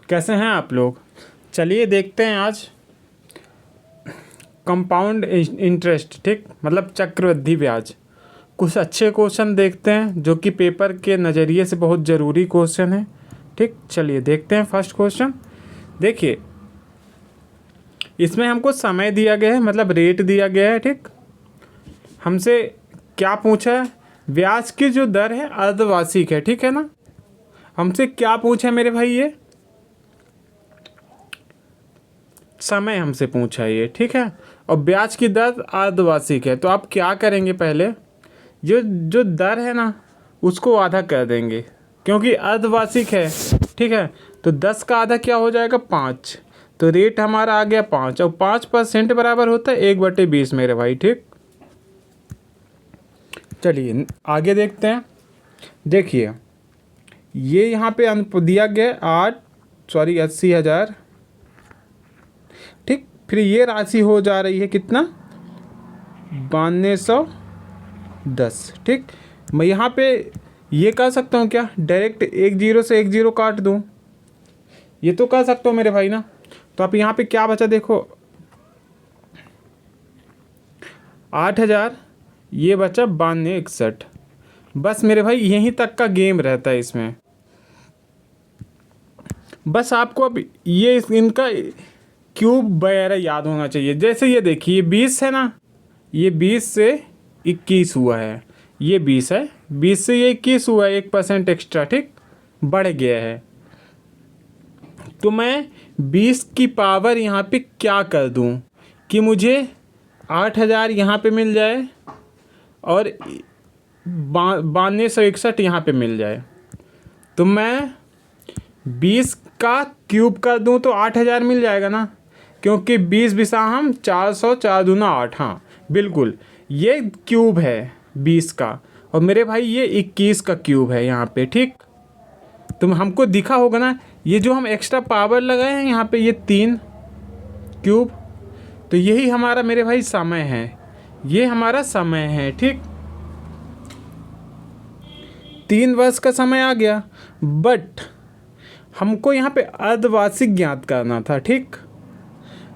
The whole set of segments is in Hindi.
कैसे हैं आप लोग। चलिए देखते हैं आज कंपाउंड इंटरेस्ट, ठीक मतलब चक्रवृद्धि ब्याज। कुछ अच्छे क्वेश्चन देखते हैं जो कि पेपर के नज़रिए से बहुत ज़रूरी क्वेश्चन है। ठीक, चलिए देखते हैं फर्स्ट क्वेश्चन। देखिए इसमें हमको समय दिया गया है, मतलब रेट दिया गया है। ठीक, हमसे क्या पूछा है, ब्याज की जो दर है अर्धवार्षिक है, ठीक है ना। हमसे क्या पूछा है मेरे भाई, ये समय हमसे पूछा है ये, ठीक है। और ब्याज की दर अर्धवार्षिक है, तो आप क्या करेंगे, पहले जो जो दर है ना उसको आधा कर देंगे, क्योंकि अर्धवार्षिक है, ठीक है। तो 10 का आधा क्या हो जाएगा, 5। तो रेट हमारा आ गया 5, और 5% बराबर होता है 1/20 मेरे भाई। ठीक, चलिए आगे देखते हैं। देखिए ये यहाँ पे दिया गया 80,000, ठीक। फिर ये राशि हो जा रही है कितना, 9210। ठीक, मैं यहाँ पे ये कह सकता हूँ क्या, डायरेक्ट एक जीरो से एक जीरो काट दूँ, ये तो कह सकता हूँ मेरे भाई ना। तो आप यहाँ पे क्या बचा, देखो 8,000, ये बचा 9261। बस मेरे भाई यहीं तक का गेम रहता है इसमें। बस आपको अब ये इनका क्यूब वगैरह याद होना चाहिए। जैसे ये देखिए 20 है ना, ये 20 से 21 हुआ है, ये 20 है, 20 से ये 21 हुआ है, 1% एक्स्ट्रा, ठीक, बढ़ गया है। तो मैं 20 की पावर यहाँ पे क्या कर दूँ कि मुझे 8,000 यहाँ पे मिल जाए और 9261 यहाँ पे मिल जाए। तो मैं 20 का क्यूब कर दूँ तो 8,000 मिल जाएगा ना, क्योंकि 20 बिसा हम 400, 4 दूना 8, हाँ बिल्कुल ये क्यूब है 20 का। और मेरे भाई ये 21 का क्यूब है यहाँ पे, ठीक। तो हमको दिखा होगा ना, ये जो हम एक्स्ट्रा पावर लगाए हैं यहाँ पे, ये 3 क्यूब, तो यही हमारा मेरे भाई समय है, ये हमारा समय है, ठीक। 3 वर्ष का समय आ गया, बट हमको यहाँ पे अर्धवार्षिक ज्ञात करना था, ठीक।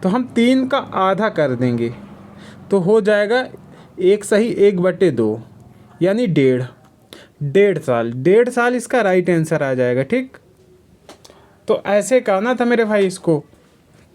तो हम 3 का आधा कर देंगे तो हो जाएगा 1/2, यानी 1.5 साल इसका राइट आंसर आ जाएगा, ठीक। तो ऐसे करना था मेरे भाई इसको।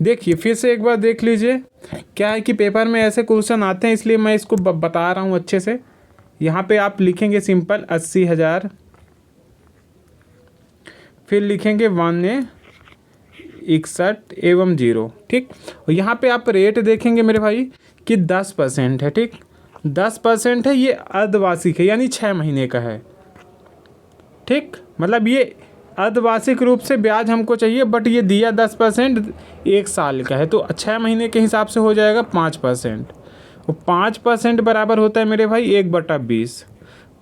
देखिए फिर से एक बार देख लीजिए, क्या है कि पेपर में ऐसे क्वेश्चन आते हैं, इसलिए मैं इसको बता रहा हूँ अच्छे से। यहाँ पे आप लिखेंगे सिंपल 80,000, फिर लिखेंगे 91 एवं 0, ठीक। और यहाँ पे आप रेट देखेंगे मेरे भाई कि 10% है, ठीक। 10% है, ये अर्धवार्षिक है, यानी 6 महीने का है, ठीक। मतलब ये अर्धवार्षिक रूप से ब्याज हमको चाहिए, बट ये दिया 10% 1 साल का है, तो 6 महीने के हिसाब से हो जाएगा 5%। और 5% बराबर होता है मेरे भाई 1/20।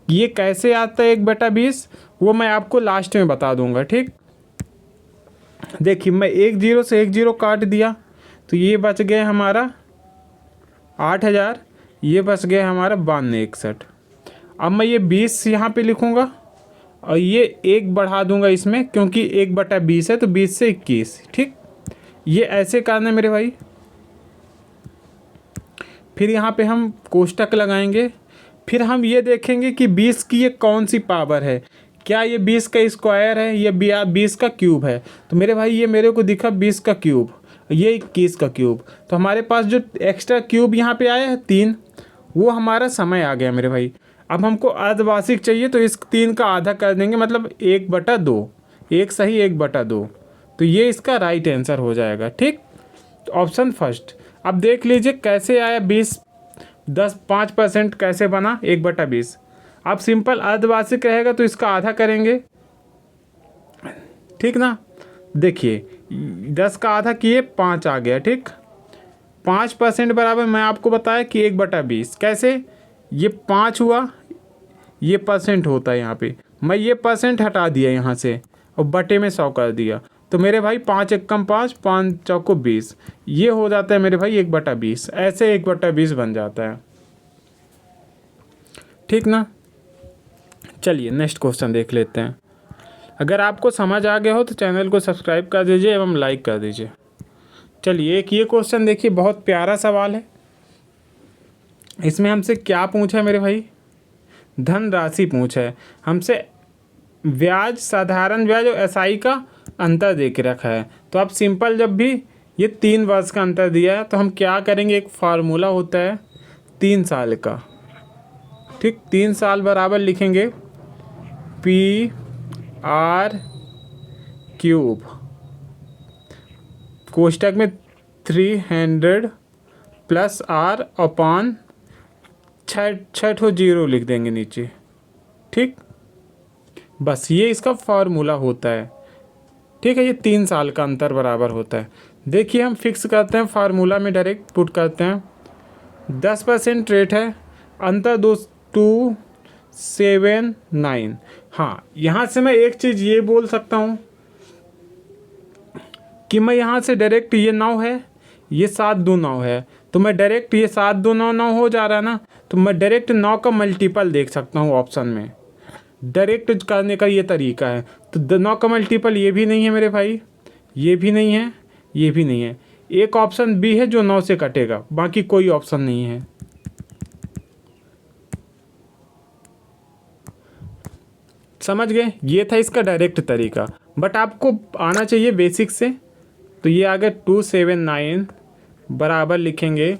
ये कैसे आता है 1/20, वो मैं आपको लास्ट में बता दूंगा, ठीक। देखिए मैं 1 जीरो से 1 जीरो काट दिया, तो ये बच गया हमारा 8,000, ये बच गया हमारा 9261। अब मैं ये 20 यहाँ पे लिखूँगा और ये 1 बढ़ा दूंगा इसमें, क्योंकि 1/20 है, तो 20 से 21, ठीक। ये ऐसे करना है मेरे भाई। फिर यहाँ पे हम कोष्टक लगाएंगे, फिर हम ये देखेंगे कि 20 की ये कौन सी पावर है, क्या ये 20 का स्क्वायर है, ये 20 का क्यूब है। तो मेरे भाई ये मेरे को दिखा 20 का क्यूब, ये 21 का क्यूब, तो हमारे पास जो एक्स्ट्रा क्यूब यहाँ पे आया है 3, वो हमारा समय आ गया मेरे भाई। अब हमको अर्धवार्षिक चाहिए, तो इस 3 का आधा कर देंगे, मतलब 1/2, 1 सही 1/2, तो ये इसका राइट आंसर हो जाएगा, ठीक। तो ऑप्शन फर्स्ट। अब देख लीजिए कैसे आया 5% कैसे बना 1/20। अब सिंपल अर्धवार्षिक रहेगा तो इसका आधा करेंगे, ठीक ना। देखिए 10 का आधा किए 5 आ गया, ठीक। 5% बराबर मैं आपको बताया कि 1/20, कैसे, ये 5 हुआ, ये परसेंट होता है यहाँ पे, मैं ये परसेंट हटा दिया यहाँ से और बटे में 100 कर दिया, तो मेरे भाई 5 एकम 5, 5 चौको 20, ये हो जाता है मेरे भाई 1/20। ऐसे 1/20 बन जाता है, ठीक ना। चलिए नेक्स्ट क्वेश्चन देख लेते हैं। अगर आपको समझ आ गया हो तो चैनल को सब्सक्राइब कर दीजिए एवं लाइक कर दीजिए। चलिए एक ये क्वेश्चन देखिए, बहुत प्यारा सवाल है। इसमें हमसे क्या पूछा है मेरे भाई, धन राशि पूछा है हमसे, ब्याज, साधारण ब्याज और एसआई का अंतर दे के रखा है। तो आप सिंपल, जब भी ये 3 वर्ष का अंतर दिया है तो हम क्या करेंगे, एक फार्मूला होता है 3 साल का, ठीक। 3 साल बराबर लिखेंगे पी आर क्यूब, कोष्टक में 300 प्लस आर अपॉन 6 जीरो लिख देंगे नीचे, ठीक। बस ये इसका फार्मूला होता है, ठीक है। ये 3 साल का अंतर बराबर होता है। देखिए हम फिक्स करते हैं फार्मूला में, डायरेक्ट पुट करते हैं। 10% रेट है, अंतर 279। हाँ, यहाँ से मैं एक चीज़ ये बोल सकता हूँ कि मैं यहाँ से डायरेक्ट, ये 9 है, ये 7 2 9 है, तो मैं डायरेक्ट, ये 7 2 9 9 हो जा रहा है ना, तो मैं डायरेक्ट 9 का मल्टीपल देख सकता हूँ ऑप्शन में। डायरेक्ट करने का ये तरीका है। तो 9 का मल्टीपल ये भी नहीं है मेरे भाई, ये भी नहीं है, ये भी नहीं है। एक ऑप्शन बी है जो 9 से कटेगा, बाकी कोई ऑप्शन नहीं है। समझ गए, ये था इसका डायरेक्ट तरीका, बट आपको आना चाहिए बेसिक से। तो ये आगे 279 बराबर लिखेंगे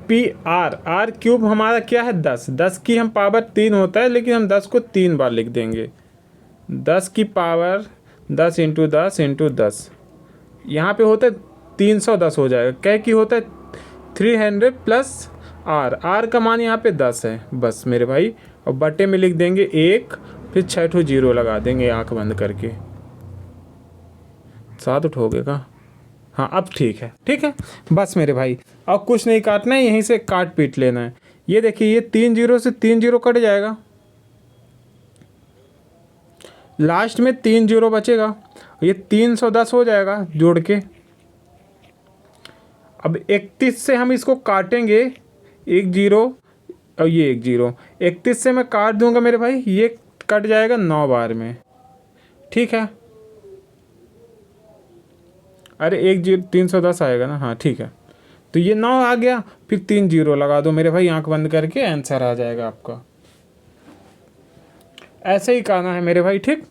पी आर क्यूब, हमारा क्या है 10, 10 की हम पावर 3 होता है, लेकिन हम 10 को 3 बार लिख देंगे। 10 की पावर 10 इंटू 10 इंटू 10, यहाँ पे होता है 310 हो जाएगा। क्या की होता है 300 प्लस आर का मान यहाँ पे 10 है, बस मेरे भाई। और बटे में लिख देंगे 1, फिर 6 जीरो लगा देंगे आंख बंद करके। 7 हो गया, हाँ अब ठीक है, ठीक है। बस मेरे भाई, अब कुछ नहीं काटना है, यहीं से काट पीट लेना है। ये देखिए, ये 3 जीरो से 3 जीरो कट जाएगा, लास्ट में 3 जीरो बचेगा, ये 310 हो जाएगा जोड़ के। अब 31 से हम इसको काटेंगे, 1 जीरो और ये 1 जीरो, 31 से मैं काट दूंगा मेरे भाई, ये कट जाएगा 9 बार में, ठीक है। अरे 1 जीरो 310 आएगा ना, हाँ ठीक है। तो ये 9 आ गया, फिर 3 जीरो लगा दो मेरे भाई, आंख बंद करके आंसर आ जाएगा आपका। ऐसे ही करना है मेरे भाई, ठीक।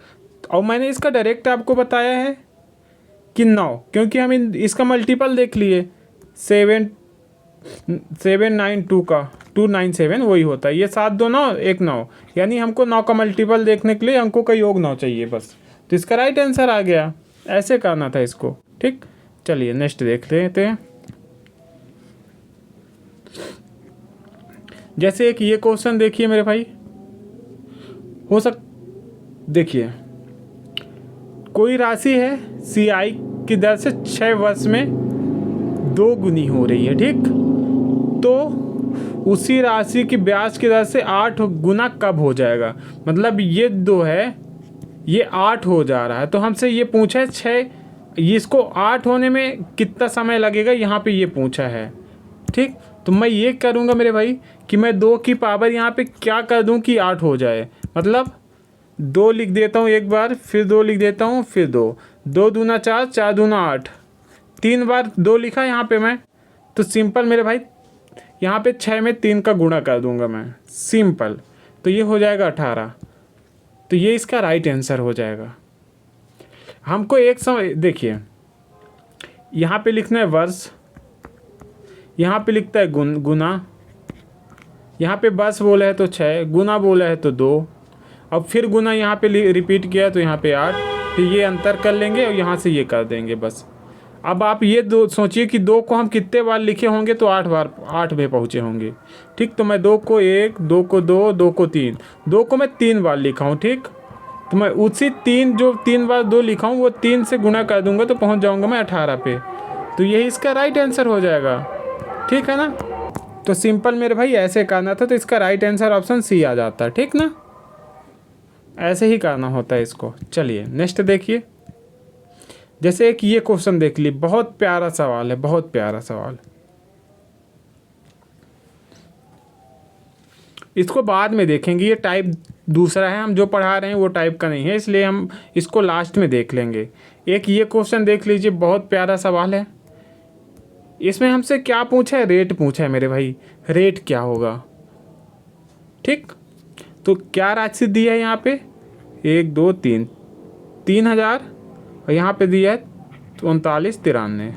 और मैंने इसका डायरेक्ट आपको बताया है कि 9, क्योंकि हम इसका मल्टीपल देख लिए, 792 का 297 वही होता है। ये 7 2 9 1 9, यानी हमको 9 का मल्टीपल देखने के लिए अंकों का योग 9 चाहिए बस। तो इसका राइट आंसर आ गया, ऐसे करना था इसको, ठीक। चलिए नेक्स्ट देख लेते हैं। जैसे एक ये क्वेश्चन देखिए मेरे भाई, देखिए कोई राशि है CI की दर से 6 वर्ष में 2 गुनी हो रही है, ठीक। तो उसी राशि की ब्याज की दर से 8 गुना कब हो जाएगा, मतलब ये 2 है, ये 8 हो जा रहा है। तो हमसे ये पूछा है 6, इसको 8 होने में कितना समय लगेगा, यहाँ पे ये पूछा है, ठीक। तो मैं ये करूँगा मेरे भाई कि मैं 2 की पावर यहाँ पे क्या कर दूँ कि 8 हो जाए, मतलब 2 लिख देता हूँ एक बार, फिर 2 लिख देता हूँ, फिर 2, 2 दूना 4, 4 दूना 8, 3 बार 2 लिखा यहाँ पे मैं। तो सिंपल मेरे भाई, यहाँ पे 6 में 3 का गुणा कर दूंगा मैं, सिंपल। तो ये हो जाएगा 18। तो ये इसका राइट आंसर हो जाएगा। हमको एक समय देखिए, यहाँ पे लिखना है वर्ष, यहाँ पे लिखता है गुना, यहाँ पे बस बोला है तो 6, गुना बोला है तो 2, अब फिर गुना यहाँ पे रिपीट किया तो यहाँ पे 8, फिर ये अंतर कर लेंगे और यहाँ से ये कर देंगे बस। अब आप ये सोचिए कि 2 को हम कितने बार लिखे होंगे, तो 8 बार, 8 में पहुँचे होंगे, ठीक। तो मैं 2 को 1, 2 को 2, 2 को 3, 2 को मैं 3 बार लिखा हूँ, ठीक। तो मैं उसी 3 जो 3 बार 2 लिखा हूँ वो 3 से गुणा कर दूंगा तो पहुँच जाऊँगा मैं 18 पे। तो यही इसका राइट आंसर हो जाएगा, ठीक है ना। तो सिंपल मेरे भाई ऐसे करना था, तो इसका राइट आंसर ऑप्शन सी आ जाता है, ठीक ना। ऐसे ही करना होता है इसको। चलिए नेक्स्ट देखिए, जैसे एक ये क्वेश्चन देख ली, बहुत प्यारा सवाल है, बहुत प्यारा सवाल। इसको बाद में देखेंगे, ये टाइप दूसरा है, हम जो पढ़ा रहे हैं वो टाइप का नहीं है, इसलिए हम इसको लास्ट में देख लेंगे। एक ये क्वेश्चन देख लीजिए, बहुत प्यारा सवाल है। इसमें हमसे क्या पूछा है? रेट पूछा है मेरे भाई, रेट क्या होगा। ठीक, तो क्या राशि दी है यहाँ पे? 1 2 3, 3000, और यहाँ पे दिया है 3993।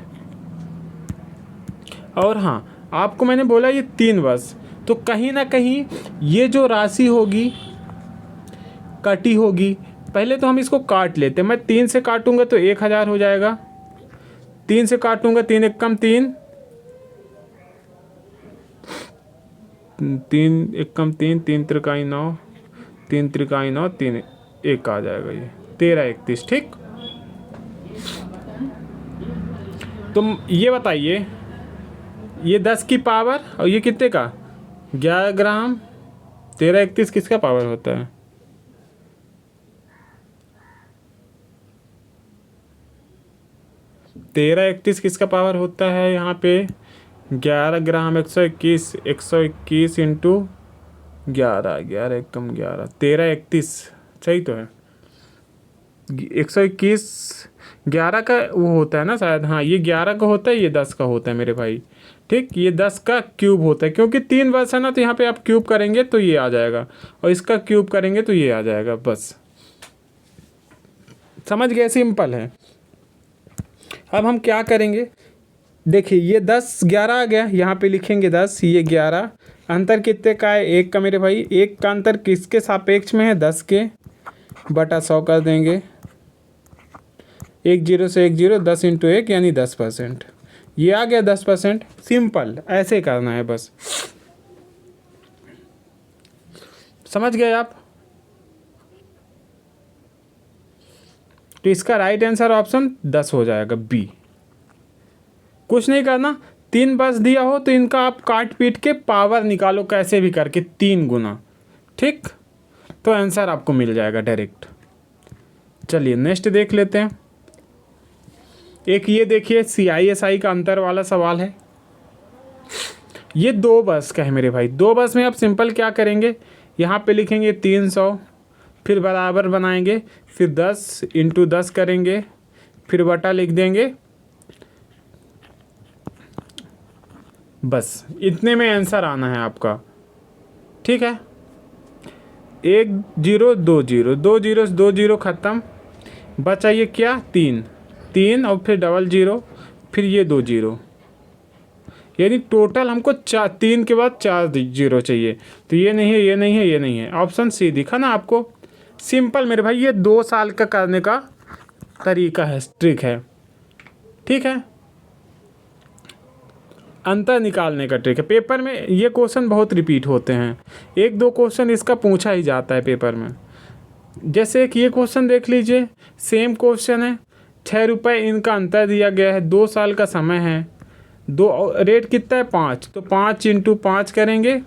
और हाँ, आपको मैंने बोला ये 3 वर्ष, तो कहीं ना कहीं ये जो राशि होगी कटी होगी। पहले तो हम इसको काट लेते हैं। मैं 3 से काटूंगा तो 1000 हो जाएगा, 3 से काटूंगा 3 एकम 3, 3 एकम 3, 3 त्रिकाई 9, 3 त्रिकाई 9, 3 1 आ जाएगा, ये 13 31। ठीक, तो ये बताइए, ये 10 की पावर और ये कितने का? 11 ग्राम। 13 31 किसका पावर होता है? तेरह 31 किसका पावर होता है यहाँ पे? 11 ग्राम 121, 121 इंटू 11, 11 एकम 11, 13 31, सही तो है। 121 11 का वो होता है ना शायद, हाँ ये 11 का होता है, ये 10 का होता है मेरे भाई। ठीक, ये 10 का क्यूब होता है, क्योंकि 3 वर्ष है ना, तो यहाँ पे आप क्यूब करेंगे तो ये आ जाएगा, और इसका क्यूब करेंगे तो ये आ जाएगा। बस समझ गए, सिंपल है। अब हम क्या करेंगे, देखिए ये 10 11 आ गया, यहाँ पे लिखेंगे 10, ये 11, अंतर कितने का है? 1 का मेरे भाई। 1 का अंतर किसके सापेक्ष में है? 10 के, बटा 100 कर देंगे। 1 0 से 1 0, 10 इंटू 1 यानी 10%। ये आ गया 10%। सिंपल, ऐसे करना है बस। समझ गए आप? तो इसका राइट आंसर ऑप्शन 10 हो जाएगा, बी। कुछ नहीं करना, 3 बस दिया हो तो इनका आप काट पीट के पावर निकालो, कैसे भी करके 3 गुना। ठीक, तो आंसर आपको मिल जाएगा डायरेक्ट। चलिए नेक्स्ट देख लेते हैं। एक ये देखिए CISI का अंतर वाला सवाल है। ये 2 बस का है मेरे भाई। 2 बस में आप सिंपल क्या करेंगे, यहाँ पे लिखेंगे 300, फिर बराबर बनाएंगे, फिर 10 इंटू 10 करेंगे, फिर बटा लिख देंगे। बस इतने में आंसर आना है आपका। ठीक है, 1 0 2 0, 2 0 2 0 ख़त्म, बचा ये क्या? 3 3 और फिर डबल 0, फिर ये 2 0, यानी टोटल हमको 3 के बाद 4 0 चाहिए। तो ये नहीं है, ये नहीं है, ये नहीं है। ऑप्शन सी दिखा ना आपको। सिंपल मेरे भाई, ये 2 साल का करने का तरीका है, ट्रिक है। ठीक है, अंतर निकालने का ट्रिक है। पेपर में ये क्वेश्चन बहुत रिपीट होते हैं, 1-2 क्वेश्चन इसका पूछा ही जाता है पेपर में। जैसे कि ये क्वेश्चन देख लीजिए, सेम क्वेश्चन है, 6 रुपये इनका अंतर दिया गया है, 2 साल का समय है, रेट कितना है? 5, तो 5 इंटू 5 करेंगे,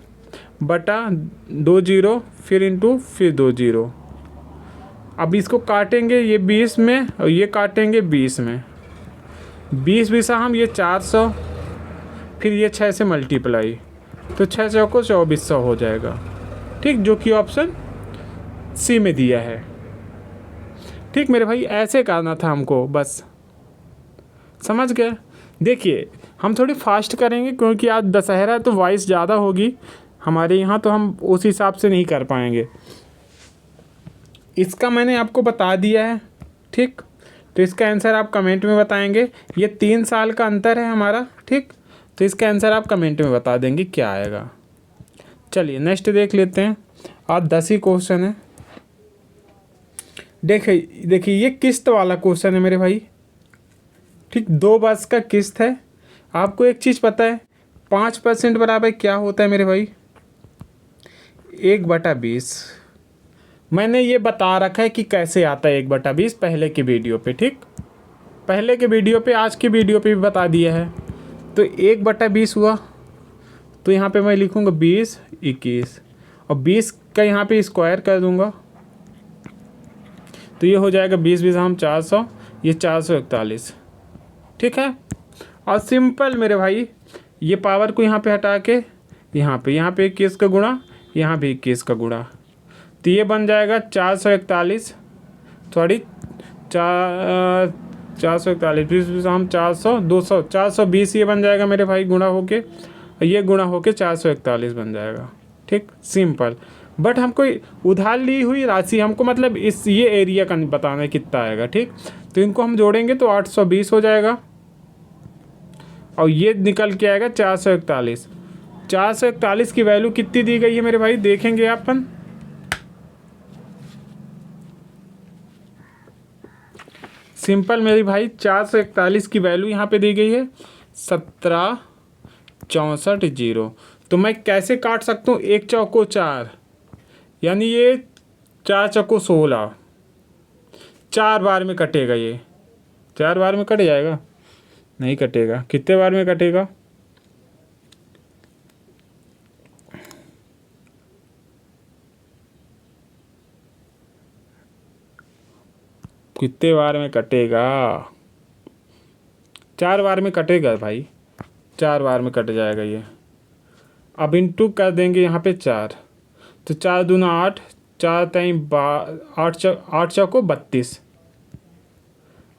बटा 2 0, फिर इंटू फिर 2 0। अब इसको काटेंगे, ये 20 में और ये काटेंगे 20 में, 20 बीसा हम, ये 400, फिर ये 6 से मल्टीप्लाई, तो 6 चौको 2400 हो जाएगा। ठीक, जो कि ऑप्शन सी में दिया है। ठीक मेरे भाई, ऐसे करना था हमको, बस समझ गए। देखिए हम थोड़ी फास्ट करेंगे, क्योंकि आज दशहरा तो वॉइस ज़्यादा होगी हमारे यहाँ, तो हम उस हिसाब से नहीं कर पाएंगे। इसका मैंने आपको बता दिया है। ठीक, तो इसका आंसर आप कमेंट में बताएंगे। ये 3 साल का अंतर है हमारा। ठीक, तो इसका आंसर आप कमेंट में बता देंगे क्या आएगा। चलिए नेक्स्ट देख लेते हैं। आज 10 ही क्वेश्चन है। देखिए ये किस्त वाला क्वेश्चन है मेरे भाई। ठीक, 2 बस का किस्त है। आपको एक चीज़ पता है, 5% बराबर क्या होता है मेरे भाई? 1/20। मैंने ये बता रखा है कि कैसे आता है 1/20 पहले के वीडियो पे। ठीक, पहले के वीडियो पे, आज के वीडियो पे भी बता दिया है। तो 1/20 हुआ, तो यहाँ पे मैं लिखूँगा 20 21, और 20 का यहाँ पे स्क्वायर कर दूँगा, तो ये हो जाएगा 20 20 हम 400, ये 441। ठीक है, और सिंपल मेरे भाई, ये पावर को यहाँ पे हटा के यहाँ पे 21 का गुणा यहाँ भी 21 का गुणा, तो ये बन जाएगा 441, सॉरी 441 20 हम 400 200 420 ये बन जाएगा मेरे भाई गुणा होके, ये गुणा होके 441 बन जाएगा। ठीक, सिंपल। बट हमको उधार ली हुई राशि हमको मतलब इस ये एरिया का बताना है कितना आएगा। ठीक, तो इनको हम जोड़ेंगे तो 820 हो जाएगा और ये निकल के आएगा 441। 441 की वैल्यू कितनी दी गई है मेरे भाई, देखेंगे अपन। सिंपल मेरे भाई 441 की वैल्यू यहाँ पे दी गई है 1764। तो मैं कैसे काट सकता हूँ, 1 चौको 4 यानी ये 4 चौको 16, 4 बार में कटेगा, ये 4 बार में कट जाएगा, नहीं कटेगा। कितने बार में कटेगा, कितने बार में कटेगा, 4 बार में कटेगा भाई, 4 बार में कट जाएगा ये। अब इंटू कर देंगे यहाँ पे 4, तो 4 दूना 8, 4 तीन 8 चौको 32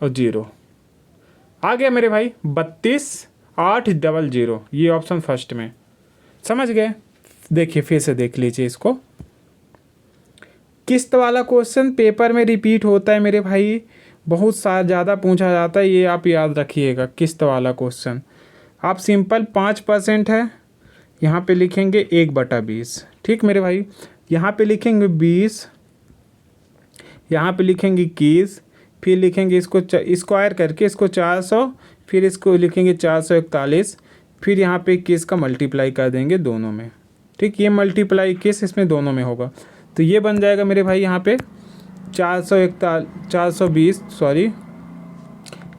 और 0 आ गया मेरे भाई 32,800। ये ऑप्शन फर्स्ट में, समझ गए। देखिए फिर से देख लीजिए इसको। किस्त वाला क्वेश्चन पेपर में रिपीट होता है मेरे भाई, बहुत सा ज़्यादा पूछा जाता है, ये आप याद रखिएगा। किस्त वाला क्वेश्चन आप सिंपल 5% है, यहाँ पे लिखेंगे 1/20। ठीक मेरे भाई, यहाँ पे लिखेंगे 20, यहाँ पे लिखेंगे 21, फिर लिखेंगे इसको स्क्वायर करके इसको 400, फिर इसको लिखेंगे 441, फिर यहाँ पे 21 का मल्टीप्लाई कर देंगे दोनों में। ठीक, ये मल्टीप्लाई 21 इसमें दोनों में होगा, तो ये बन जाएगा मेरे भाई यहाँ पे 420, सॉरी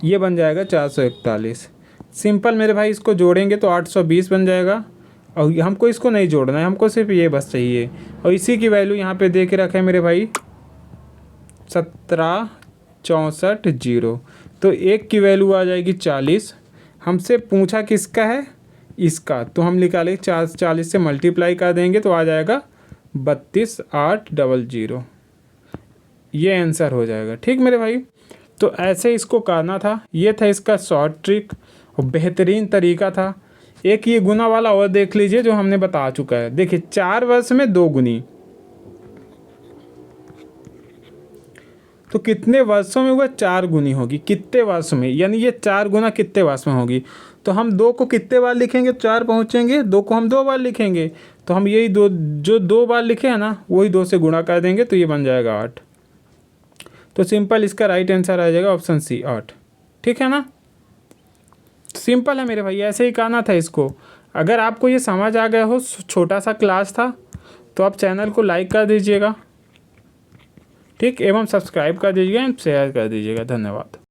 ये बन जाएगा 441। सिंपल मेरे भाई, इसको जोड़ेंगे तो 820 बन जाएगा और हमको इसको नहीं जोड़ना है, हमको सिर्फ ये बस चाहिए। और इसी की वैल्यू यहाँ पे दे के रखा है मेरे भाई 1764। तो 1 की वैल्यू आ जाएगी 40। हमसे पूछा किसका है, इसका, तो हम निकालेंगे 40 से मल्टीप्लाई कर देंगे तो आ जाएगा 32,800। ये आंसर हो जाएगा। ठीक मेरे भाई, तो ऐसे इसको करना था, ये था इसका शॉर्ट ट्रिक और बेहतरीन तरीका था। एक ये गुना वाला और देख लीजिए जो हमने बता चुका है। देखिए 4 वर्ष में 2 गुनी, तो कितने वर्षों में हुआ, 4 गुनी होगी। कितने वर्ष में, यानी ये 4 गुना कितने वर्ष में होगी। तो हम 2 को कितने बार लिखेंगे, 4 पहुँचेंगे, 2 को हम 2 बार लिखेंगे, तो हम यही 2 जो 2 बार लिखे हैं ना वही 2 से गुणा कर देंगे तो ये बन जाएगा 8। तो सिंपल इसका राइट आंसर आ जाएगा ऑप्शन सी 8। ठीक है ना, सिंपल है मेरे भाई, ऐसे ही करना था इसको। अगर आपको ये समझ आ गया हो, छोटा सा क्लास था, तो आप चैनल को लाइक कर दीजिएगा। ठीक, एवं सब्सक्राइब कर दीजिएगा एवं शेयर कर दीजिएगा। धन्यवाद।